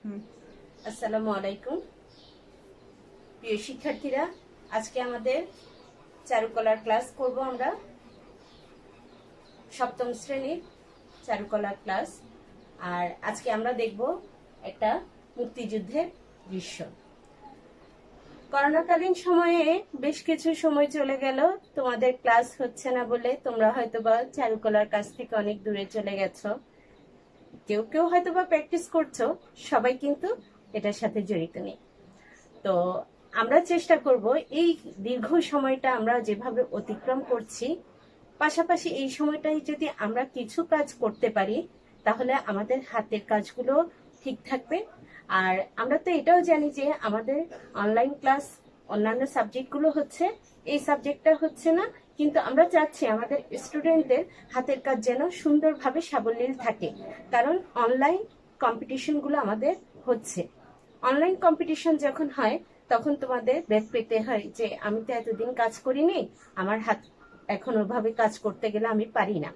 আসসালামু আলাইকুম প্রিয় শিক্ষার্থীরা, আজকে আমাদের চারুকলার ক্লাস করব। আমরা সপ্তম শ্রেণীর চারুকলার ক্লাস। আর আজকে আমরা দেখব একটা মুক্তিযুদ্ধের দৃশ্য। করোনাকালীন সময়ে বেশ কিছু সময় চলে গেল, তোমাদের ক্লাস হচ্ছে না বলে তোমরা হয়তোবা চারুকলার কাছ থেকে অনেক দূরে চলে গেছো। কেউ কেউ হয়তোবা প্র্যাকটিস করছো, সবাই কিন্তু এটার সাথে জড়িত নেই। তো আমরা চেষ্টা করব এই দীর্ঘ সময়টা আমরা যেভাবে অতিক্রম করছি, পাশাপাশি এই সময়টাই যদি আমরা কিছু কাজ করতে পারি, তাহলে আমাদের হাতের কাজগুলো ঠিক থাকবে। আর আমরা তো এটাও জানি যে আমাদের অনলাইন ক্লাস অন্যান্য সাবজেক্টগুলো হচ্ছে, এই সাবজেক্টটা হচ্ছে না, কিন্তু আমরা চাচ্ছি আমাদের স্টুডেন্টদের হাতের কাজ যেন সুন্দরভাবে সাবলীল থাকে। কারণ অনলাইন কম্পিটিশনগুলো আমাদের হচ্ছে। অনলাইন কম্পিটিশন যখন হয় তখন তোমাদের বেগ পেতে হয় যে আমি তো এতদিন কাজ করিনি, আমার হাত এখন ওভাবে কাজ করতে গেলে আমি পারি না।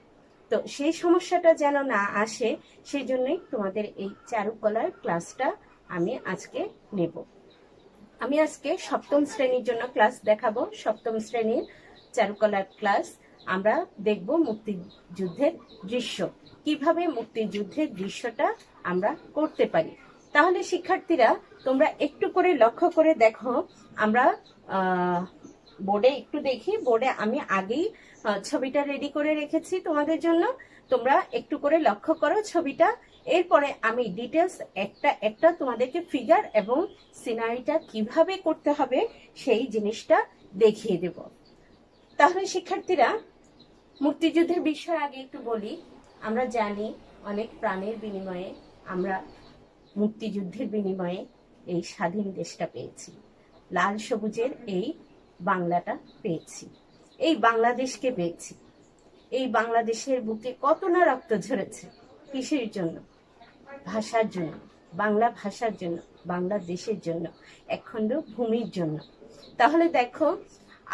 তো সেই সমস্যাটা যেন না আসে, সেই জন্যই তোমাদের এই চারুকলার ক্লাসটা আমি আজকে নেব। আমি আজকে সপ্তম শ্রেণীর জন্য ক্লাস দেখাবো। সপ্তম শ্রেণীর চারুকলার ক্লাস আমরা দেখব মুক্তিযুদ্ধের দৃশ্য, কিভাবে মুক্তিযুদ্ধের দৃশ্যটা আমরা করতে পারি। তাহলে শিক্ষার্থীরা তোমরা একটু করে লক্ষ্য করে দেখো। আমরা বোর্ডে একটু দেখি, বোর্ডে আমি আগেই ছবিটা রেডি করে রেখেছি তোমাদের জন্য। তোমরা একটু করে লক্ষ্য করো ছবিটা। এরপরে আমি ডিটেলস একটা একটা তোমাদেরকে ফিগার এবং সিনারিটা কিভাবে করতে হবে সেই জিনিসটা দেখিয়ে দেব। তাহলে শিক্ষার্থীরা, মুক্তিযুদ্ধের বিষয়ে আগে একটু বলি। আমরা জানি অনেক প্রাণের বিনিময়ে আমরা মুক্তিযুদ্ধের বিনিময়ে এই স্বাধীন দেশটা পেয়েছি, লাল সবুজের এই বাংলাটা পেয়েছি, এই বাংলাদেশকে পেয়েছি। এই বাংলাদেশের বুকে কত না রক্ত ঝরেছে, কিসের জন্য? ভাষার জন্য, বাংলা ভাষার জন্য, বাংলাদেশের জন্য, একখণ্ড ভূমির জন্য। তাহলে দেখো,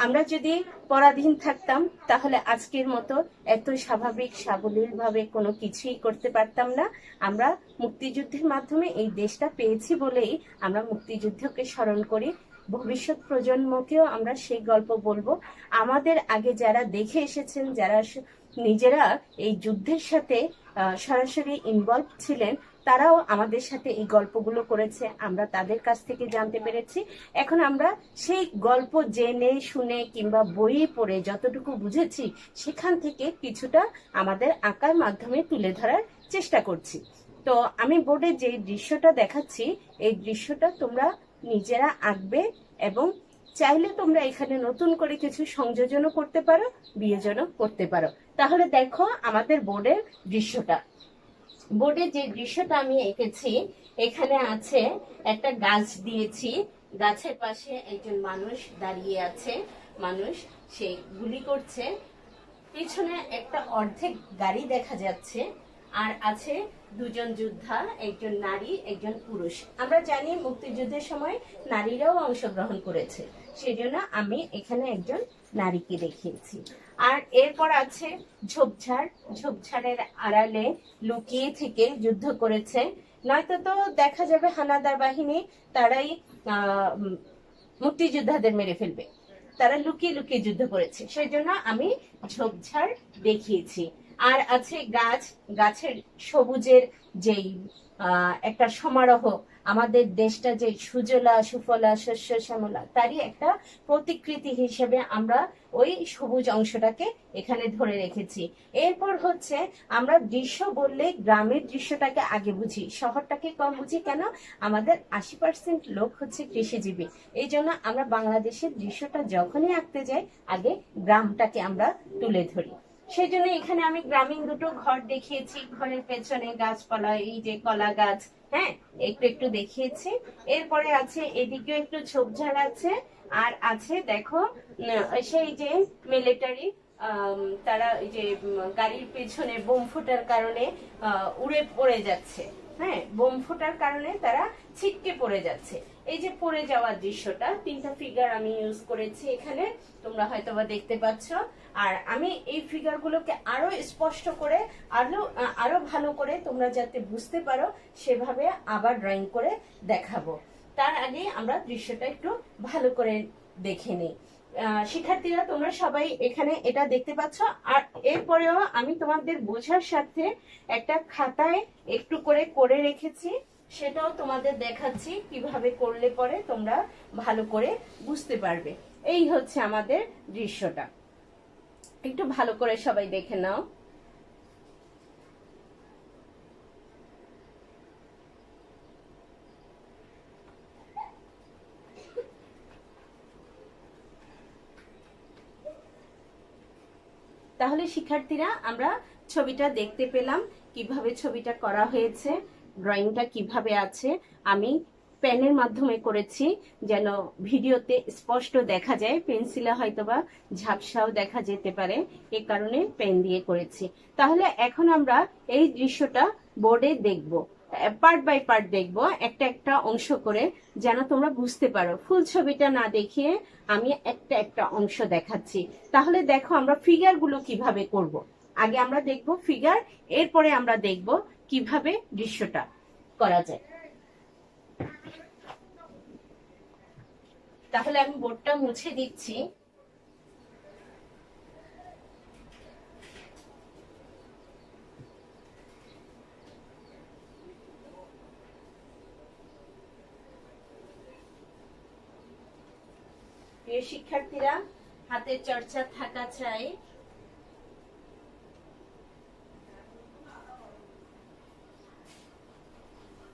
আমরা যদি পরাধীন থাকতাম তাহলে আজকের মতো এত স্বাভাবিক সাবলীল ভাবে কোনো কিছুই করতে পারতাম না। আমরা মুক্তিযুদ্ধের মাধ্যমে এই দেশটা পেয়েছি বলেই আমরা মুক্তিযুদ্ধকে স্মরণ করি। ভবিষ্যৎ প্রজন্মকেও আমরা সেই গল্প বলবো। আমাদের আগে যারা দেখে এসেছেন, যারা নিজেরা এই যুদ্ধের সাথে সরাসরি ইনভলভ ছিলেন, তারাও আমাদের সাথে এই গল্পগুলো করেছে, আমরা তাদের কাছ থেকে জানতে পেরেছি। এখন আমরা সেই গল্প জেনে শুনে কিংবা বইয়ে পড়ে যতটুকু বুঝেছি, সেখান থেকে কিছুটা আমাদের আঁকার মাধ্যমে তুলে ধরার চেষ্টা করছি। তো আমি বোর্ডে যে দৃশ্যটা দেখাচ্ছি, এই দৃশ্যটা তোমরা নিজেরা আঁকবে এবং চাইলে তোমরা এখানে নতুন করে কিছু সংযোজনও করতে পারো, বিয়োজনও করতে পারো। তাহলে দেখো আমাদের বোর্ডের দৃশ্যটা। বোর্ডে যে দৃশ্যটা আমি এঁকেছি, এখানে আছে একটা গাছ দিয়েছি, গাছের পাশে একজন মানুষ দাঁড়িয়ে আছে, মানুষ সে গুলি করছে। পিছনে একটা অর্ধেক গাড়ি দেখা যাচ্ছে, আর আছে দুজন যোদ্ধা, একজন নারী একজন পুরুষ। আমরা জানি মুক্তিযুদ্ধের সময় নারীরাও অংশগ্রহণ করেছে, সেজন্য আমি এখানে একজন নারীকে দেখিয়েছি। আর এরপর আছে ঝোপঝাড়, ঝোপঝাড়ের আড়ালে লুকিয়ে থেকে যুদ্ধ করেছে, নয়তো তো দেখা যাবে হানাদার বাহিনী তারাই মুক্তিযোদ্ধাদের মেরে ফেলবে। তারা লুকিয়ে লুকিয়ে যুদ্ধ করেছে, সেই জন্য আমি ঝোপঝাড় দেখিয়েছি। আর আছে গাছ, গাছের সবুজের যেই একটা সমারোহ, আমাদের দেশটা যে সুজলা সুফলা শস্য শ্যামলা, তারই একটা প্রতিকৃতি হিসেবে আমরা ওই সবুজ অংশটাকে এখানে ধরে রেখেছি। এরপর হচ্ছে আমরা দৃশ্য বললে গ্রামের দৃশ্যটাকে আগে বুঝি, শহরটাকে কম বুঝি। কেন? আমাদের 80% লোক হচ্ছে কৃষিজীবী, এই জন্য আমরা বাংলাদেশের দৃশ্যটা যখনই আঁকতে যাই আগে গ্রামটাকে আমরা তুলে ধরি। সেই জন্য এখানে আমি গ্রামীণ দুটো ঘর দেখিয়েছি, ঘরের পেছনে গাছপালা, এই যে কলা গাছ, হ্যাঁ, একটু একটু দেখিয়েছি। এরপরে আছে এদিকেও একটু ঝোপঝাড় আছে, আর আছে দেখো সেই যে মিলিটারি তারা এই যে গাড়ির পেছনে বোম ফোটার কারণে উড়ে পড়ে যাচ্ছে। হ্যাঁ, বোম ফোটার কারণে তারা ছিটকে পড়ে যাচ্ছে। এই যে পড়ে যাওয়ার দৃশ্যটা, 3টা ফিগার আমি ইউজ করেছি এখানে, তোমরা হয়তোবা দেখতে পাচ্ছ। আর আমি এই ফিগারগুলোকে আরো স্পষ্ট করে, আরো ভালো করে তোমরা যাতে বুঝতে পারো সেভাবে আবার ড্রয়িং করে দেখাবো। তার আগে আমরা দৃশ্যটা একটু ভালো করে দেখে নিই। শিক্ষার্থীরা, তোমরা সবাই এখানে এটা দেখতে পাচ্ছ। আর এরপরেও আমি তোমাদের বোঝার সাথে একটা খাতায় একটু করে করে রেখেছি, সেটাও তোমাদের দেখাচ্ছি কিভাবে করলে পরে তোমরা ভালো করে বুঝতে পারবে। এই হচ্ছে আমাদের দৃশ্যটা, একটু ভালো করে সবাই দেখে নাও। তাহলে শিক্ষার্থীরা, আমরা ছবিটা দেখতে পেলাম কিভাবে ছবিটা করা হয়েছে, ড্রয়িংটা কিভাবে আছে। আমি পেনের মাধ্যমে করেছি যেন ভিডিওতে স্পষ্ট দেখা যায়, পেন্সিলে হয়তোবা ঝাপসাও দেখা যেতে পারে, এ কারণে পেন দিয়ে করেছি। তাহলে এখন আমরা এই দৃশ্যটা বোর্ডে দেখব, পার্ট বাই পার্ট দেখব, একটা একটা অংশ করে, যেন তোমরা বুঝতে পারো। ফুল ছবিটা না দেখিয়ে আমি একটা একটা অংশ দেখাচ্ছি। তাহলে দেখো আমরা ফিগার গুলো কিভাবে করব। আগে আমরা দেখব ফিগার, এরপরে আমরা দেখব কিভাবে দৃশ্যটা করা যায়। তাহলে আমি বোর্ডটা মুছে দিচ্ছি। প্রিয় শিক্ষার্থীরা, হাতের চর্চা থাকা চাই।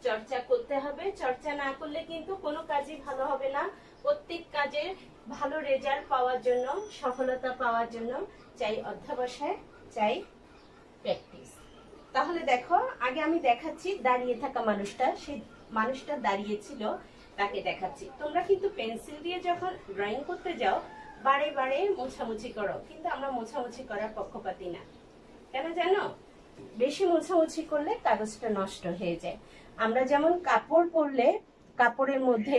চর্চা করতে হবে, চর্চা না করলে কিন্তু কোনো কাজই ভালো হবে না। প্রত্যেক কাজে ভালো রেজাল্ট পাওয়ার জন্য, সফলতা পাওয়ার জন্য চাই অধ্যবসায়, চাই প্র্যাকটিস। তাহলে দেখো, আগে আমি দেখাচ্ছি দাঁড়িয়ে থাকা মানুষটা, সেই মানুষটা দাঁড়িয়ে ছিল তাকে দেখাচ্ছি। তোমরা কিন্তু পেন্সিল দিয়ে যখন ড্রয়িং করতে যাও বারে বারে মোছামুছি করো, কিন্তু আমরা মোছামুছি করার পক্ষপাতী না। কেন জানো? বেশি মোছামুছি করলে কাগজটা নষ্ট হয়ে যায়। আমরা যেমন কাপড় পরলে কাপড়ের মধ্যে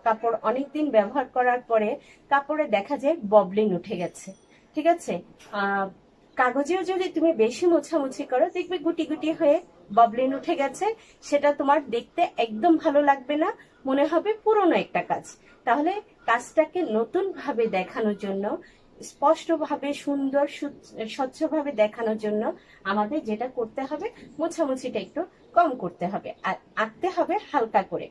কাপড় অনেকদিন ব্যবহার করার পরে কাপড়ে দেখা যায় ববলিন উঠে গেছে, ঠিক আছে? কাগজেও যদি তুমি বেশি মোছামুছি করো দেখবে গুটি গুটি হয়ে ববলিন উঠে গেছে, সেটা তোমার দেখতে একদম ভালো লাগবে না, মনে হবে পুরনো একটা কাজ। তাহলে কাজটাকে নতুন ভাবে দেখানোর জন্য, স্পষ্টভাবে সুন্দর স্বচ্ছভাবে দেখানোর জন্য আমাদের যেটা করতে হবে, মোছামুছিটা একটু কম করতে হবে আর আঁকতে হবে হালকা করে।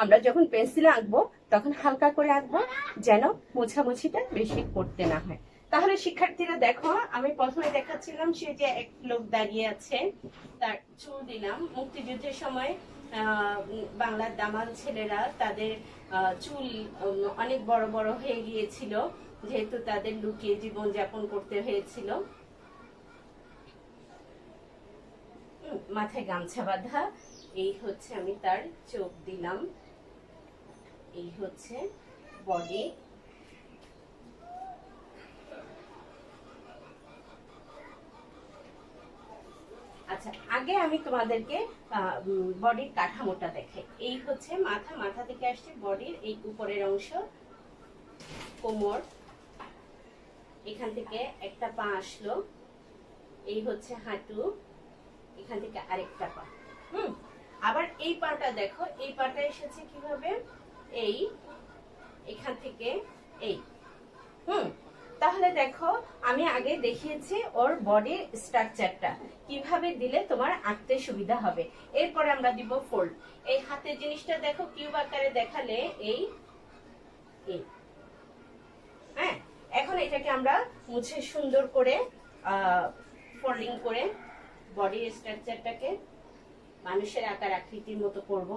আমরা যখন পেন্সিলে আঁকবো তখন হালকা করে আঁকবো, যেন মোছামুছিটা বেশি করতে না হয়। তাহলে শিক্ষার্থীরা দেখো, আমি প্রথমে দেখাচ্ছিলাম সে যে এক লোক দাঁড়িয়ে আছে, তার চুল দিলাম। মুক্তিযুদ্ধের সময় বাংলার দামাল ছেলেরা তাদের চুল অনেক বড় বড় হয়ে গিয়েছিল, যেহেতু তাদের লুকিয়ে জীবন যাপন করতে হয়েছিল। মাথায় গামছা বাঁধা, এই হচ্ছে আমি তার চোখ দিলাম, এই হচ্ছে বডি। আচ্ছা, আগে আমি তোমাদেরকে বডির কাঠামোটা দেখাই। এই হচ্ছে মাথা, মাথা থেকে আসছে বডির এই উপরের অংশ, কোমর, এখান থেকে একটা পা আসলো, এই হচ্ছে হাঁটু, এখান থেকে আরেকটা পা। আবার এই পাটা দেখো, এই পাটা এসেছে কিভাবে, এই এখান থেকে এই। তাহলে দেখো, আমি আগে দেখিয়েছি ওর বডির স্ট্রাকচারটা কিভাবে দিলে তোমার আঁকতে সুবিধা হবে। এরপরে আমরা দিব ফোল্ড। এই হাতের জিনিসটা দেখো কিউব আকারে দেখালে এই এই। হ্যাঁ, এখন এটাকে আমরা মুছে সুন্দর করে ফোল্ডিং করে বডির স্ট্রাকচারটাকে মানুষের আকার আকৃতির মতো করব।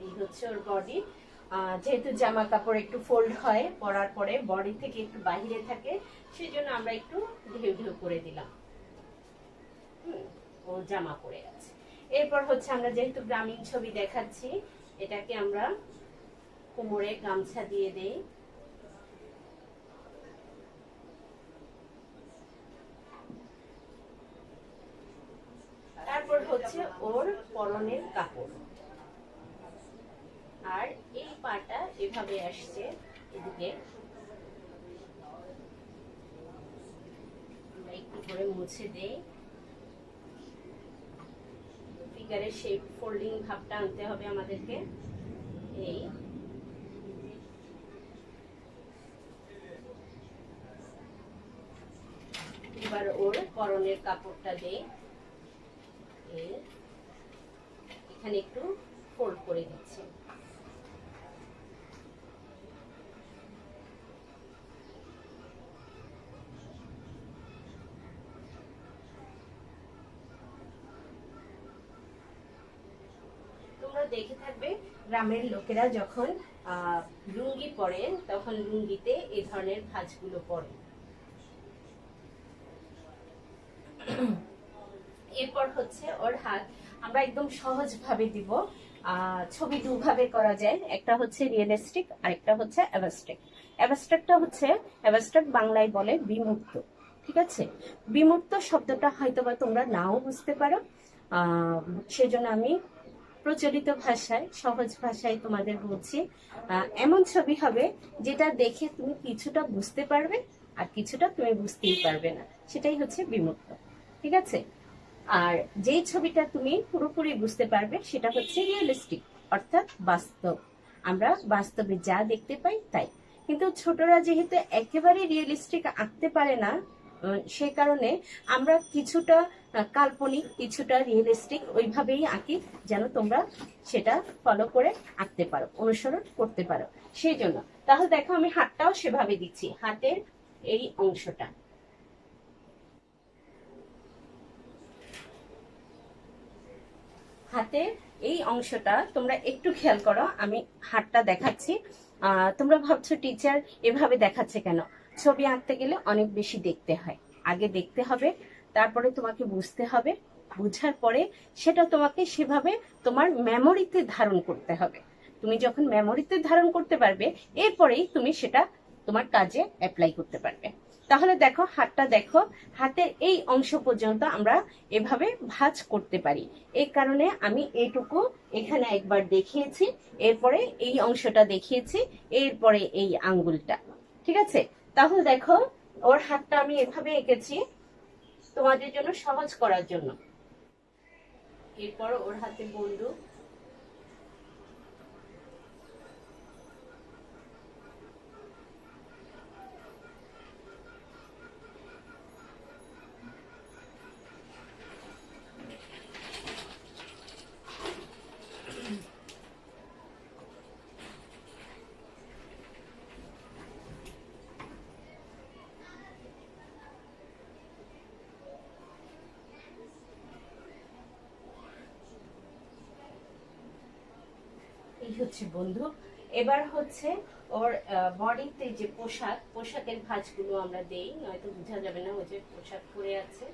এই হচ্ছে ওর বডি। যেহেতু জামা কাপড় একটু ফোল্ড হয় পরার পরে, বডি থেকে একটু বাহিরে থাকে, সেই জন্য আমরা একটু ঢেউ ঢেউ করে দিলাম। ও জামা পরে আছে। এরপর হচ্ছে আমরা যেহেতু গ্রামীণ ছবি দেখাচ্ছি, এটাকে আমরা কোমরে গামছা দিয়ে দেই। তারপর হচ্ছে ওর পরনের কাপড়, আর এই পাটা এভাবে আসছে এদিকে, একটু করে মুছে দেই। ফিগারের শেপ ফোল্ডিং ভাবটা আনতে হবে আমাদেরকে। এই এবার ওর পরনের কাপড়টা দেই, এখানে একটু ফোল্ড করে দিচ্ছি। তোমরা দেখে থাকবে গ্রামের লোকেরা যখন লুঙ্গি পরে তখন লুঙ্গিতে এই ধরনের ভাঁজগুলো পরে। এরপর হচ্ছে ওর হাত আমরা একদম সহজ ভাবে দিব। ছবি দুভাবে করা যায়, একটা হচ্ছে রিয়েলিস্টিক আর একটা হচ্ছে অ্যাবস্ট্রাক্ট। অ্যাবস্ট্রাক্টটা হচ্ছে, অ্যাবস্ট্রাক্ট বাংলায় বলে বিমূর্ত। ঠিক আছে, বিমূর্ত শব্দটা হয়তোবা তোমরা নাও বুঝতে পারো, সেজন্য আমি প্রচলিত ভাষায় সহজ ভাষায় তোমাদের বলছি। এমন ছবি হবে যেটা দেখে তুমি কিছুটা বুঝতে পারবে আর কিছুটা তুমি বুঝতেই পারবে না, সেটাই হচ্ছে বিমূর্ত। ঠিক আছে, আর যেই ছবিটা তুমি পুরোপুরি বুঝতে পারবে সেটা হচ্ছে রিয়েলিস্টিক, অর্থাৎ বাস্তব। আমরা বাস্তবে যা দেখতে পাই তাই। কিন্তু ছোটরা যেহেতু একেবারে রিয়েলিস্টিক আঁকতে পারে না, সে কারণে আমরা কিছুটা কাল্পনিক কিছুটা রিয়েলিস্টিক ওইভাবেই আঁকি, যেন তোমরা সেটা ফলো করে আঁকতে পারো, অনুসরণ করতে পারো সেই জন্য। তাহলে দেখো আমি হাতটাও সেভাবে দিচ্ছি, হাতের এই অংশটা, হাতের এই অংশটা তোমরা একটু খেয়াল করো, আমি হাতটা দেখাচ্ছি। তোমরা ভাবছো টিচার এভাবে দেখাচ্ছে কেন? ছবি আঁকতে গেলে অনেক বেশি দেখতে হয়, আগে দেখতে হবে, তারপরে তোমাকে বুঝতে হবে, বুঝার পরে সেটা তোমাকে সেভাবে তোমার মেমোরিতে ধারণ করতে হবে। তুমি যখন মেমোরিতে ধারণ করতে পারবে, এরপরেই তুমি সেটা তোমার কাজে অ্যাপ্লাই করতে পারবে। তাহলে দেখো হাতটা দেখো, হাতের এই অংশ পর্যন্ত আমরা এভাবে ভাঁজ করতে পারি। এই কারণে আমি এইটুকু এখানে একবার দেখিয়েছি, এরপরে এই অংশটা দেখিয়েছি, এরপরে এই আঙ্গুলটা। ঠিক আছে, তাহলে দেখো ওর হাতটা আমি এভাবে এঁকেছি তোমাদের জন্য সহজ করার জন্য। এরপর ওর হাতে বন্দুক, এই হচ্ছে বন্দুক। এবার হচ্ছে ওর বডিতে যে পোশাক, পোশাকের ভাঁজগুলো আমরা দেই, নয়তো বোঝা যাবে না। ওই যে পোশাক পরে আছে,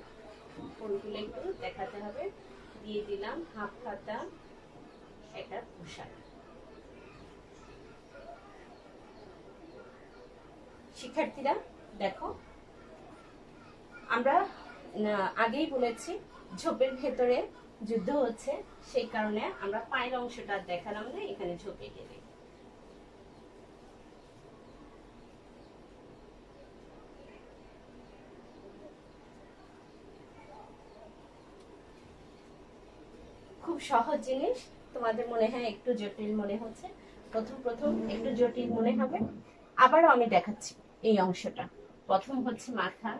কোনগুলো একটু দেখাতে হবে। দিয়ে দিলাম হাফ হাতা একটা পোশাক। শিক্ষার্থীরা দেখো, আমরা আগেই বলেছি ঝোপের ভেতরে যুদ্ধ হচ্ছে, সেই কারণে আমরা পায়ের অংশটা দেখালাম না, এখানে ঝোপে গেলে। খুব সহজ জিনিস, তোমাদের মনে হয় একটু জটিল মনে হচ্ছে, প্রথম প্রথম একটু জটিল মনে হবে। আবারও আমি দেখাচ্ছি এই অংশটা। প্রথম হচ্ছে মাথা,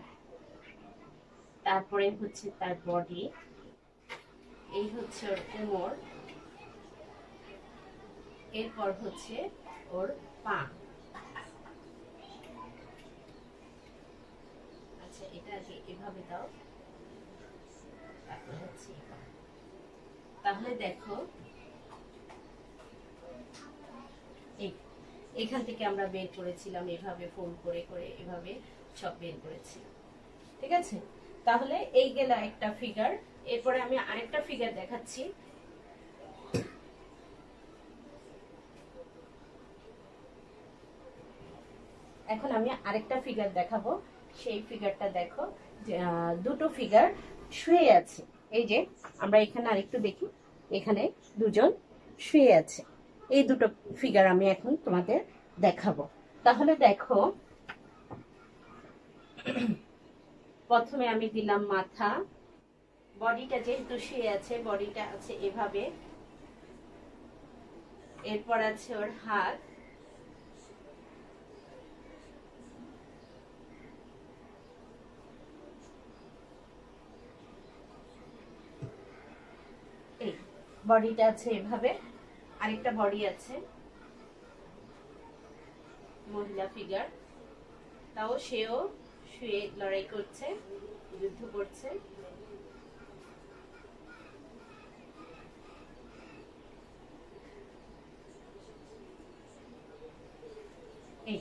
তারপরে হচ্ছে তার বডি, এই হচ্ছে ওর কোমর, এরপর হচ্ছে ওর পা। আচ্ছা, এটা আগে এভাবে দাও, তারপর হচ্ছে তাহলে দেখো এখান থেকে আমরা বের করেছিলাম, এভাবে ফোল্ড করে করে এভাবে সব বের করেছি। ঠিক আছে, তাহলে এই গেল একটা ফিগার। এরপরে আমি আরেকটা ফিগার দেখাচ্ছি। এখন আমি আরেকটা ফিগার দেখাবো। সেই ফিগারটা দেখো, দুটো ফিগার শুয়ে আছে। এই যে আমরা এখানে আরেকটু দেখি, এখানে দুজন শুয়ে আছে। এই দুটো ফিগার আমি এখন তোমাদের দেখাবো। তাহলে দেখো, প্রথমে আমি দিলাম মাথা, বডিটা যেহেতু শুয়ে আছে, বডিটা আছে এভাবে, এরপর আছে ওর হাত, এই বডিটা আছে এভাবে, আরেকটা বডি আছে মহিলা ফিগার, তাও সেও শুয়ে লড়াই করছে, যুদ্ধ করছে। এই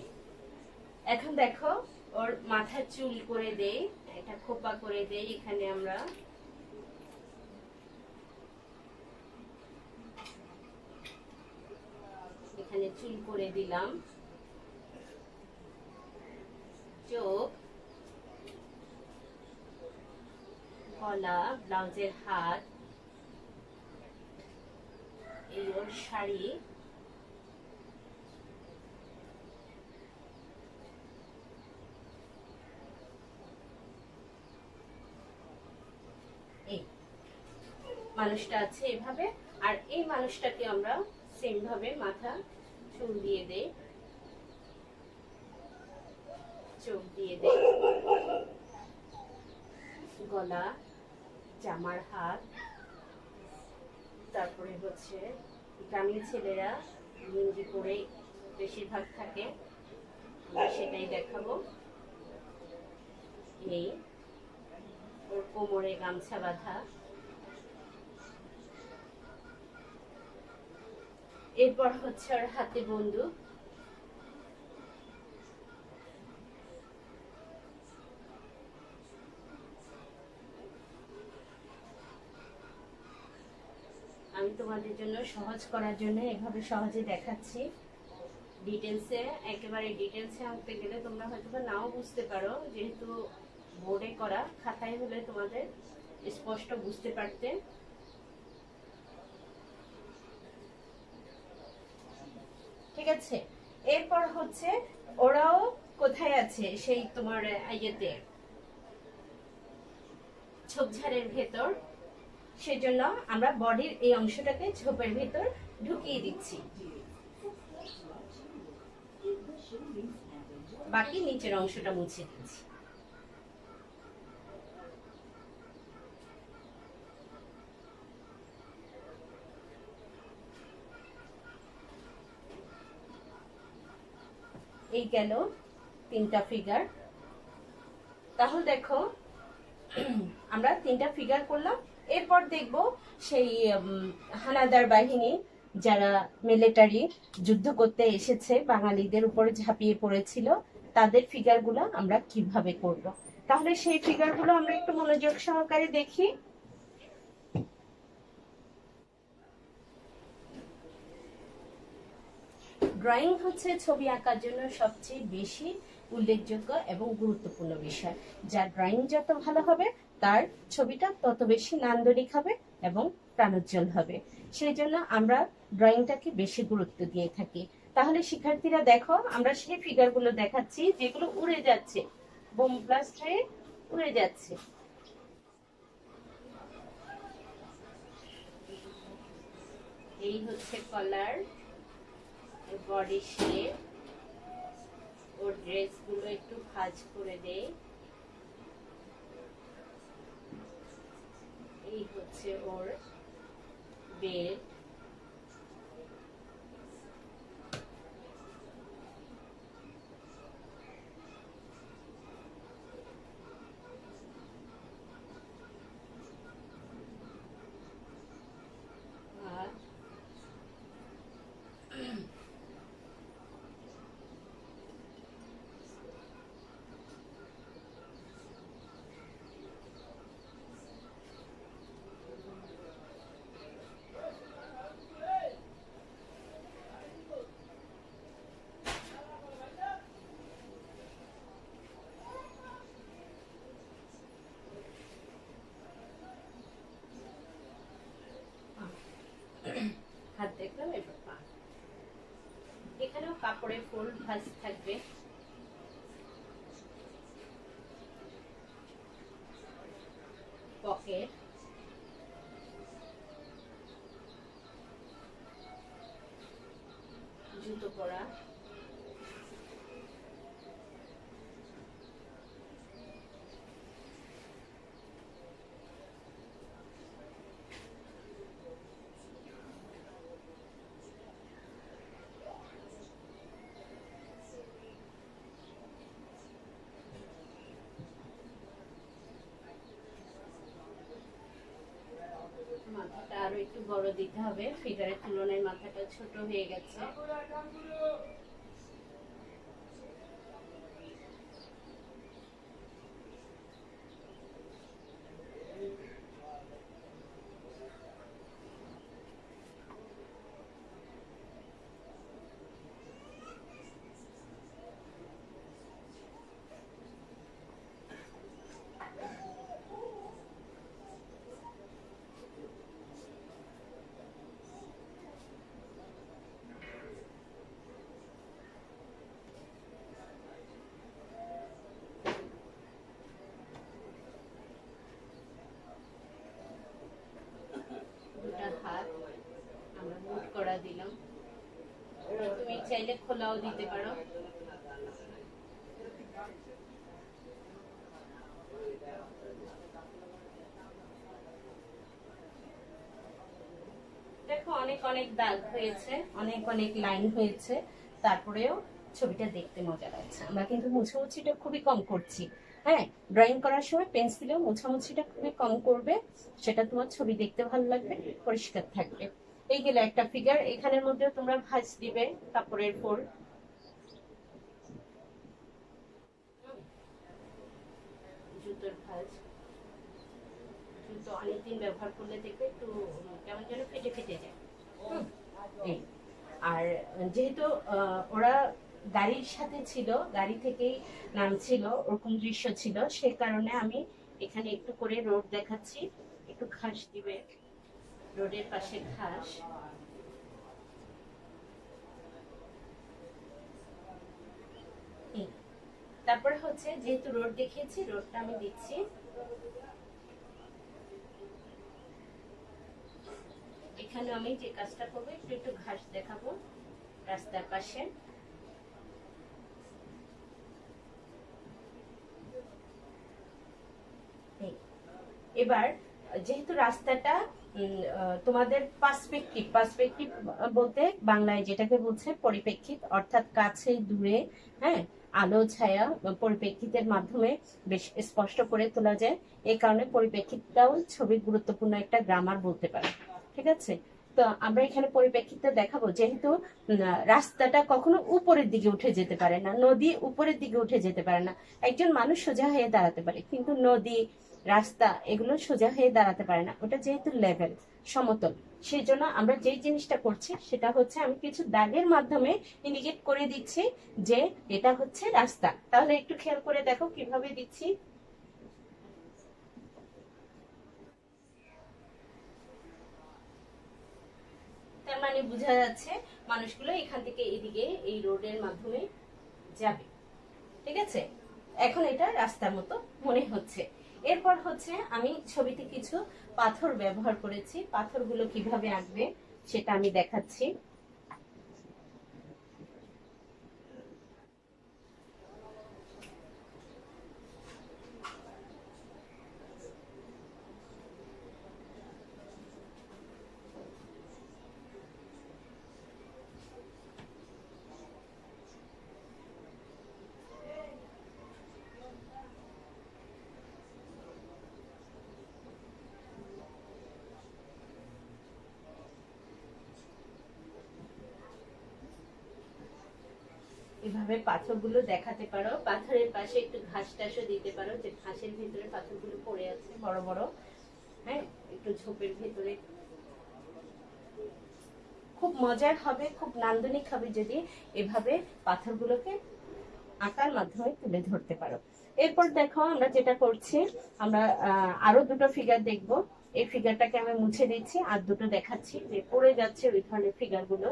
এখন দেখো, ওর মাথা চুল করে দেই, এটা খোপা করে দেই, এখানে আমরা এখানে চুল করে দিলাম, চোখ, গলা, ব্লাউজের হাত, এই ওর শাড়ি, এই মানুষটা আছে এভাবে। আর এই মানুষটাকে আমরা সেম ভাবে মাথা চুল দিয়ে দেই, চোখ দিয়ে দেই, গলা, জামার হাত, তারপরে হচ্ছে গ্রামীণ ছেলেরা লুঙ্গি পরে বেশিরভাগ থাকে, আমরা সেটাই দেখাবো। এই ওর কোমরে গামছা বাঁধা, এরপর হচ্ছে ওর হাতে বন্দুক, আমি তোমাদের জন্য সহজ করার জন্য এভাবে সহজে দেখাচ্ছি। ডিটেলসে, একেবারে ডিটেলসে আনতে গেলে তোমরা হয়তো নাও বুঝতে পারো, যেহেতু বোর্ডে করা, খাতায় হলে তোমাদের স্পষ্ট বুঝতে পারতে। ঠিক আছে, এরপর হচ্ছে ওরাও কোথায় আছে, সেই তোমার ইয়েতে ঝোপঝাড়ের ভেতর, সেজন্য আমরা বডির এই অংশটাকে ঝোপের ভেতর ঢুকিয়ে দিচ্ছি, বাকি নিচের অংশটা মুছে দিচ্ছি। এই গেল তিনটা ফিগার। তাহলে দেখো, আমরা তিনটা ফিগার করলাম। এরপর দেখব সেই হানাদার বাহিনী, যারা মিলিটারি যুদ্ধ করতে এসেছে, বাঙালিদের উপরে ঝাঁপিয়ে পড়েছিল, তাদের ফিগারগুলো আমরা কিভাবে করব। তাহলে সেই ফিগারগুলো আমরা একটু মনোযোগ সহকারে দেখি। ড্রয়িং হচ্ছে ছবি আঁকার জন্য সবচেয়ে বেশি উল্লেখযোগ্য এবং গুরুত্বপূর্ণ বিষয়। যার ড্রয়িং যত ভালো হবে, তার ছবিটা তত বেশি নান্দনিক হবে এবং প্রাণোজ্জ্বল হবে। সেই জন্য আমরা ড্রয়িংটাকে বেশি গুরুত্ব দিয়ে থাকি। তাহলে শিক্ষার্থীরা দেখো, আমরা সেই ফিগারগুলো দেখাচ্ছি যেগুলো উড়ে যাচ্ছে, বোম ব্লাস্ট হয়ে উড়ে যাচ্ছে। এই হচ্ছে কলার, বডি শেপ, ওর ড্রেসগুলো একটু ভাঁজ করে দেই। এই হচ্ছে ওর বেল্ট, কাপড়ে ফুল ভাঁজ থাকবে। পকেট, জুতো পরা, মাথাটা আরো একটু বড় দিতে হবে, ফিগারের তুলনায় মাথাটা ছোট হয়ে গেছে। দুটা হাত আমরা মুট করা দিলাম, তুমি চাইলে খোলাও দিতে পারো। দেখো অনেক অনেক দাগ হয়েছে, অনেক অনেক লাইন হয়েছে, তারপরেও ছবিটা দেখতে মজা লাগছে। আমরা কিন্তু মুছামুছিটা খুবই কম করছি। হ্যাঁ, ড্রয়িং করার সময় পেন্সিলেও মুছামুছিটা খুবই কম করবে, সেটা তোমার ছবি দেখতে ভালো লাগবে, পরিষ্কার থাকবে। এই গেলে একটা ফিগার। এখানের মধ্যে তোমরা ভাঁজ দিবে কাপড়ের ফুল, জুতোর ভাঁজ। জুতো অনেকদিন ব্যবহার করলে দেখবে একটু কেমন যেন ফেটে ফেটে যায়। আর যেহেতু ওরা গাড়ির সাথে ছিল, গাড়ি থেকেই নামছিল, ওরকম দৃশ্য ছিল, সে কারণে আমি এখানে একটু করে রোড দেখাচ্ছি। একটু ঘাস দিবে, রোডের পাশে ঘাস। তারপরে হচ্ছে যেহেতু রোড দেখিয়েছি, রোডটা আমি দিচ্ছি। এখানে আমি যে কাজটা করবো, একটু একটু ঘাস দেখাবো রাস্তার পাশে। এবার যেহেতু রাস্তাটা তোমাদের পার্সপেক্টিভ বলতে বাংলায় যেটাকে বলছে পরিপ্রেক্ষিত, অর্থাৎ কাছে দূরে, হ্যাঁ, আলো ছায়া পরিপ্রেক্ষিতের মাধ্যমে বেশ স্পষ্ট করে তোলা যায়। এই কারণে পরিপ্রেক্ষিতটাও ছবির গুরুত্বপূর্ণ একটা গ্রামার বলতে পারে। ঠিক আছে, তো আমরা এখানে পরিপ্রেক্ষিতে দেখাবো। যেহেতু রাস্তাটা কখনো উপরের দিকে উঠে যেতে পারে না, নদী উপরের দিকে উঠে যেতে পারে না। একজন মানুষ সোজা হয়ে দাঁড়াতে পারে, কিন্তু নদী, রাস্তা এগুলো সোজা হয়ে দাঁড়াতে পারে না। ওটা যেহেতু লেভেল, সমতল, সেই জন্য আমরা যে জিনিসটা করছি সেটা হচ্ছে আমি কিছু দাগের মাধ্যমে ইন্ডিকেট করে দিচ্ছি যে এটা হচ্ছে রাস্তা। তাহলে একটু খেয়াল করে দেখো কিভাবে দিচ্ছি। তার মানে বোঝা যাচ্ছে মানুষগুলো এখান থেকে এদিকে এই রোডের মাধ্যমে যাবে। ঠিক আছে, এখন এটা রাস্তার মতো মনে হচ্ছে। এরপর হচ্ছে আমি ছবিতে কিছু পাথর ব্যবহার করেছি। পাথরগুলো কিভাবে আঁকবে সেটা আমি দেখাচ্ছি। এভাবে পাথরগুলো দেখাতে পারো। পাথরের পাশে একটু ঘাস টাসও দিতে পারো, যে ঘাসের ভিতরে পাথরগুলো পড়ে আছে বড় বড়। হ্যাঁ, একটু ঝোপের ভেতরে। খুব মজার হবে, খুব নান্দনিক হবে যদি এভাবে পাথরগুলোকে আঁকার মাধ্যমে তুলে ধরতে পারো। এরপর দেখো আমরা যেটা করছি, আমরা আরো দুটো ফিগার দেখব। এই ফিগারটাকে আমি মুছে দিচ্ছি, আর দুটো দেখাচ্ছি যে পড়ে যাচ্ছে ওই ধরনের ফিগার গুলো।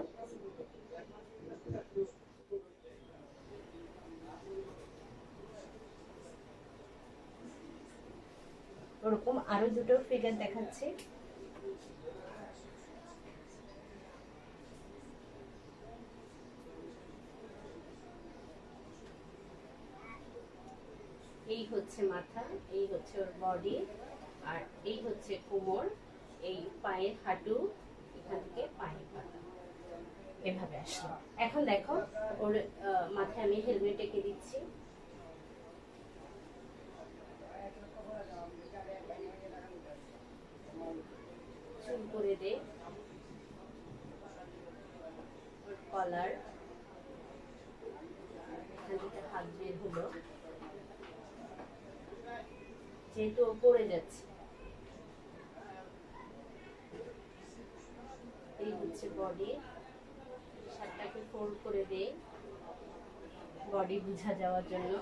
ওরকম আরো দুটো ফিগার দেখাচ্ছি। এই হচ্ছে মাথা, এই হচ্ছে ওর বডি, আর এই হচ্ছে কোমর, এই পায়ের হাঁটু, এখান থেকে পায়ের পাতা এভাবে আসলো। এখন দেখো ওর মাথায় আমি হেলমেট এঁকে দিচ্ছি। চুল করে দে, ওর কলার, এখান থেকে হাত বের হলো যেহেতু ও পড়ে যাচ্ছে। এই হচ্ছে বডি, শার্টটাকে ফোল্ড করে দে বডি বোঝা যাওয়ার জন্য।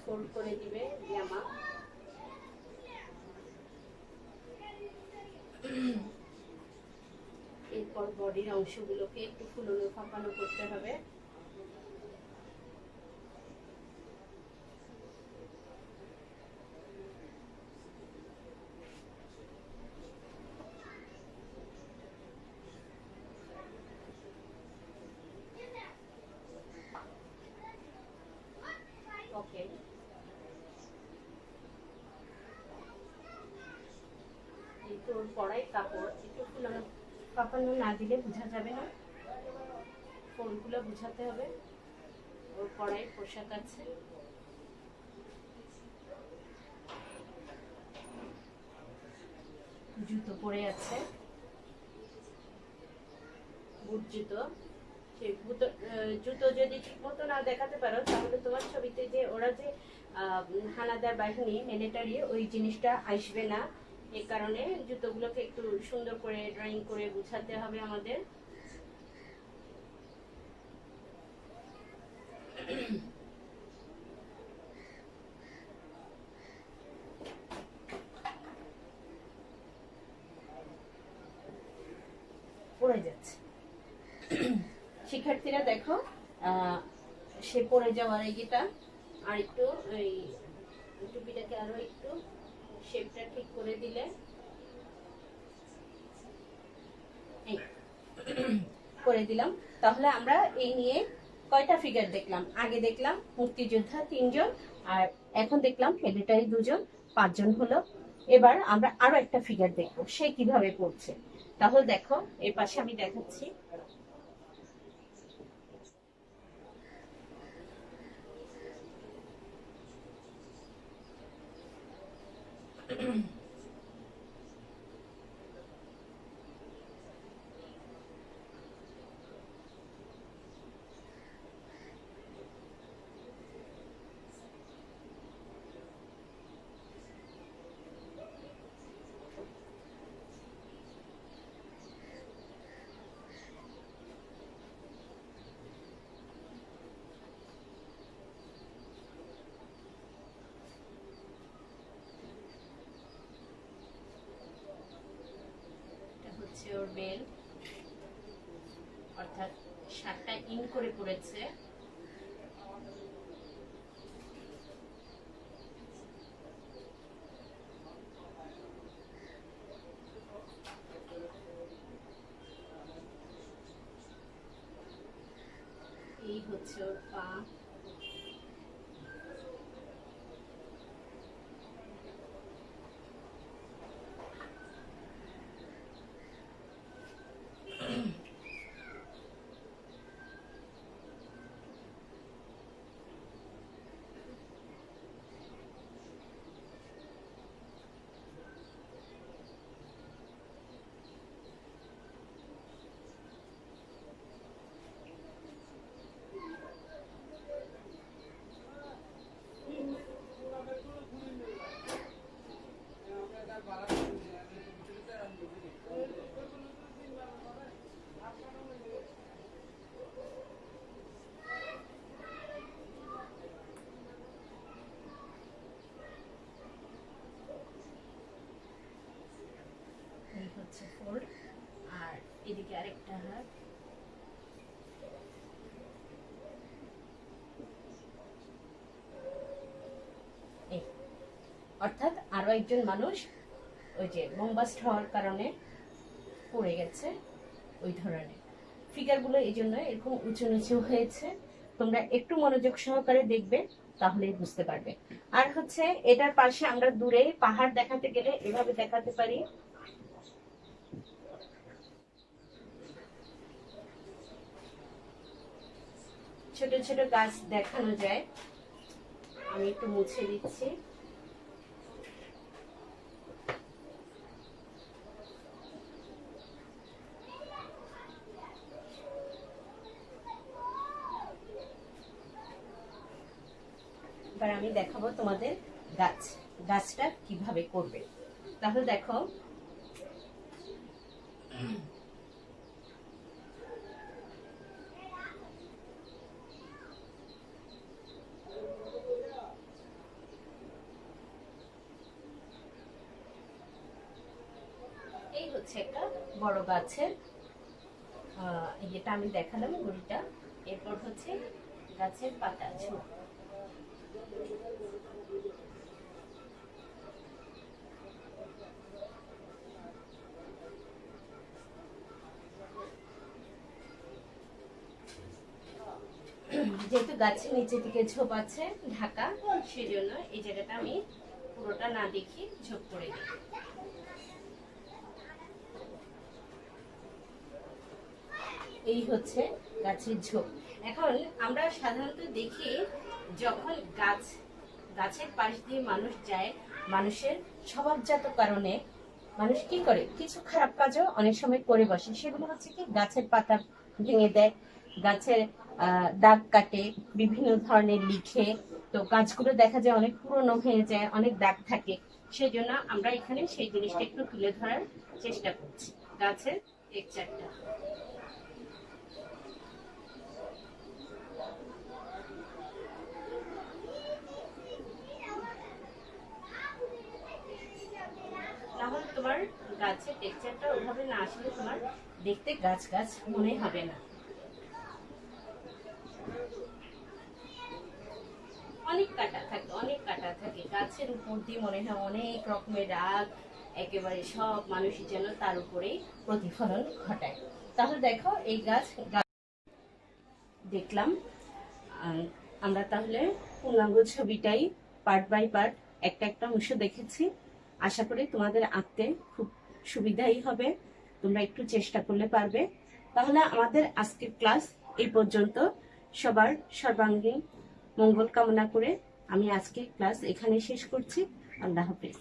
ফোল্ড করে দিবে জামা। এরপর বডির অংশগুলোকে একটু ফুলনো ফাঁপানো করতে হবে। ওকে, তোর পরাই কাপড় একটু ফুলানো কাঁপানো না দিলে বোঝা যাবে না, ফোনগুলো বোঝাতে হবে। ওর পরাই পোশাক আছে, জুতো পরে আছে, বুট জুতো। সেই জুতো যদি ঠিক মতো না দেখাতে পারো তাহলে তোমার ছবিতে যে ওরা যে হানাদার বাহিনী মিলিটারি ওই জিনিসটা আসবে না। এই কারণে জুতোগুলোকে একটু সুন্দর করে ড্রয়িং করে বুঝাতে হবে আমাদের। পড়ে যাচ্ছে শিক্ষার্থীরা দেখো সে পড়ে যাওয়ার এটা আর একটু এই টুপিটাকে আরো একটু শেপটা ঠিক করে দিলে করে দিলাম। তাহলে আমরা এই নিয়ে কয়টা ফিগার দেখলাম? আগে দেখলাম মুক্তিযোদ্ধা 3 জন, আর এখন দেখলাম মিলিটারি 2 জন, 5 জন হলো। এবার আমরা আরো একটা ফিগার দেখবো সে কিভাবে পড়ছে। তাহলে দেখো এর পাশে আমি দেখাচ্ছি। হচ্ছে ওর বেল, অর্থাৎ শার্টটা ইন করে পড়েছে। এই হচ্ছে ওর পা, হচ্ছে ফোল্ড, আর এদিকে আরেকটা হাত। অর্থাৎ আরো একজন মানুষ ওই যে বোমবাস্ট হওয়ার কারণে পড়ে গেছে, ওই ধরনের ফিগারগুলো এই জন্য এরকম উঁচু নিচু হয়েছে। তোমরা একটু মনোযোগ সহকারে দেখবে, তাহলেই বুঝতে পারবে। আর হচ্ছে এটার পাশে আমরা দূরে পাহাড় দেখাতে গেলে এভাবে দেখাতে পারি। ছোট ছোট গাছ দেখানো যায়। আমি একটু মুছে দিচ্ছি। এবার আমি দেখাবো তোমাদের গাছটা কিভাবে করবে। তাহলে দেখো, এই হচ্ছে একটা বড় গাছের যেটা আমি দেখালাম গুড়িটা। এরপর হচ্ছে গাছের পাতা ঝোপ। যেহেতু গাছের নিচের দিকে ঝোপ আছে ঢাকা, সেজন্য এই জায়গাটা আমি পুরোটা না দেখি ঝোপ করে দিই। এই হচ্ছে গাছের ঝোপ। এখন আমরা সাধারণত দেখি যখন গাছের পাশ দিয়ে মানুষ যায়, মানুষের স্বভাবজাত কারণে মানুষ কি করে, কিছু খারাপ কাজও অনেক সময় করে বসে। সেগুলো হচ্ছে কি, গাছের পাতা ভেঙে দেয়, গাছের দাগ কাটে, বিভিন্ন ধরনের লিখে। তো গাছগুলো দেখা যায় অনেক পুরনো হয়ে যায়, অনেক দাগ থাকে। সেই জন্য আমরা এখানে সেই জিনিসটা একটু তুলে ধরার চেষ্টা করছি, গাছের টেক্সচারটা। তাহলে তোমার গাছের টেক্সচারটা ওভাবে না আসলে তোমার দেখতে গাছ গাছ মনে হবে না। অনেক কাটা থাকে গাছের উপর দিয়ে, মনে হয় অনেক রকমের রাগ একেবারে সব মানুষই যেন তার উপরেই প্রতিফলন ঘটায়। তাহলে দেখো, এই গাছ দেখলাম আমরা। তাহলে পূর্ণাঙ্গ ছবিটাই পার্ট বাই পার্ট একটা একটা অংশ দেখেছি। আশা করি তোমাদের আঁকতে খুব সুবিধাই হবে, তোমরা একটু চেষ্টা করলে পারবে। তাহলে আমাদের আজকের ক্লাস এই পর্যন্ত। সবার সর্বাঙ্গীন মঙ্গল কামনা করে আমি আজকে ক্লাস এখানে শেষ করছি। আল্লাহ হাফেজ।